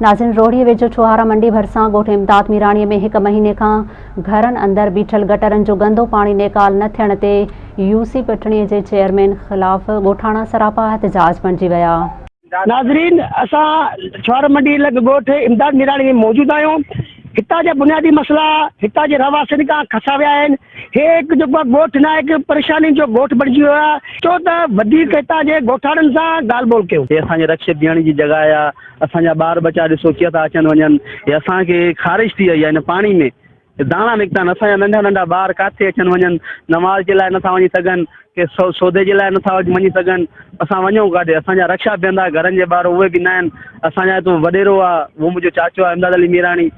नाज़रीन, रोहड़ीअ वेझो छुहारा मंडी भरिसां ॻोठ इमदाद मीराणीअ में 1 महीने खां घरनि अंदरि बीठल गटरनि जो गंदो पाणी नेकाल न थियण ते यूसी पटणीअ जे चेयरमैन ख़िलाफ़ ॻोठाणा सरापा एहतजाज बणिजी विया। नाज़रीन, असां छुहारा मंडी ॻोठ इमदाद मीराणी में मौजूद आहियूं। हितां जा बुनियादी मसला हितां जे रहवासियुनि खां खसा विया आहिनि। हे हिकु जेको ॻोठ न हिकु परेशानी जो ॻोठ बणिजी वियो आहे। छो त वधीक हितां जे ॻोठाणनि सां ॻाल्हि ॿोल कयो। हे असांजे रक्षित ॾियण जी जॻह आहे। असांजा ॿार बचा ॾिसो कीअं था अचनि वञनि। हे असांखे ख़ारिश थी वई आहे हिन पाणी में। दाणा निकिता आहिनि। असांजा नंढा नंढा ॿार किथे अचनि वञनि। नमाज़ जे लाइ नथा वञी सघनि, के सौदे जे लाइ नथा वञी सघनि। असां वञूं काॾे? असांजा रक्षा बीहंदा घरनि जे ॿार उहे बि न आहिनि। असांजा हिते वॾेरो आहे, उहो मुंहिंजो चाचो आहे इमदाद अली मीराणी,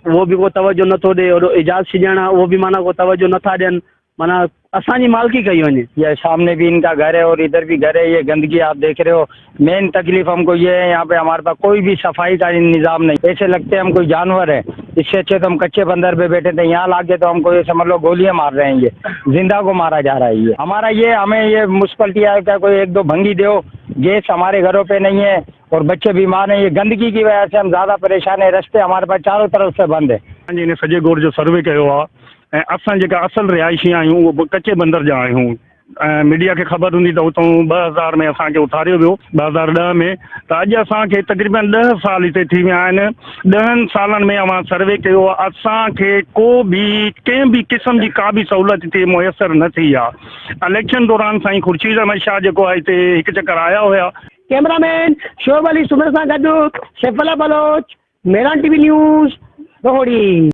वो भी को तवज्जो नथो ॾे। और एजाज सिजाना वो भी माना को तवज्जो नथा ॾियनि। माना असांजी मालकी कई वञे। ये सामने भी इनका घर है और इधर भी घर है। ये गंदगी आप देख रहे हो। मेन तकलीफ हमको ये है, यहाँ पे हमारे पास कोई भी सफाई का निज़ाम नहीं। ऐसे लगते हैं हम कोई जानवर है। इससे अच्छे तो हम कच्चे बंदर पे बैठे थे। यहाँ लाके तो हमको ये समझ लो गोलियां मार रहे हैं। ये जिंदा को मारा जा रहा है। ये हमारा ये हमें ये म्युनिसिपलिटी है क्या कोई 1-2 भंगी दो। गैस हमारे घरों पे नहीं है और बच्चे बीमार हैं। ये गंदगी की वजह से हम ज़्यादा परेशान है। रास्ते हमारे पास चारों तरफ से बंद है। इन सॼे ॻोठ जो सर्वे कयो आहे ऐं असां जेका असल रिहाइशी आहियूं उहो कचे बंदर जा आहियूं। ऐं मीडिया खे ख़बर हूंदी त उतां 2000 में असांखे उथारियो वियो, 2010 में। त अॼु असांखे तक़रीबन 10 साल हिते थी विया आहिनि। 10 सालनि में अवां सर्वे कयो आहे। असांखे को बि कंहिं बि क़िस्म जी का बि सहूलियत हिते मुयसरु न थी आहे। इलेक्शन दौरान साईं खुर्शीद अहमद शाह जेको आहे हिते हिकु चक्कर आया हुया। कैमरामैन शोएब अली सुमर सां गॾु सैफुल्लाह बलोच, मेरान टीवी न्यूज़, रोहड़ी।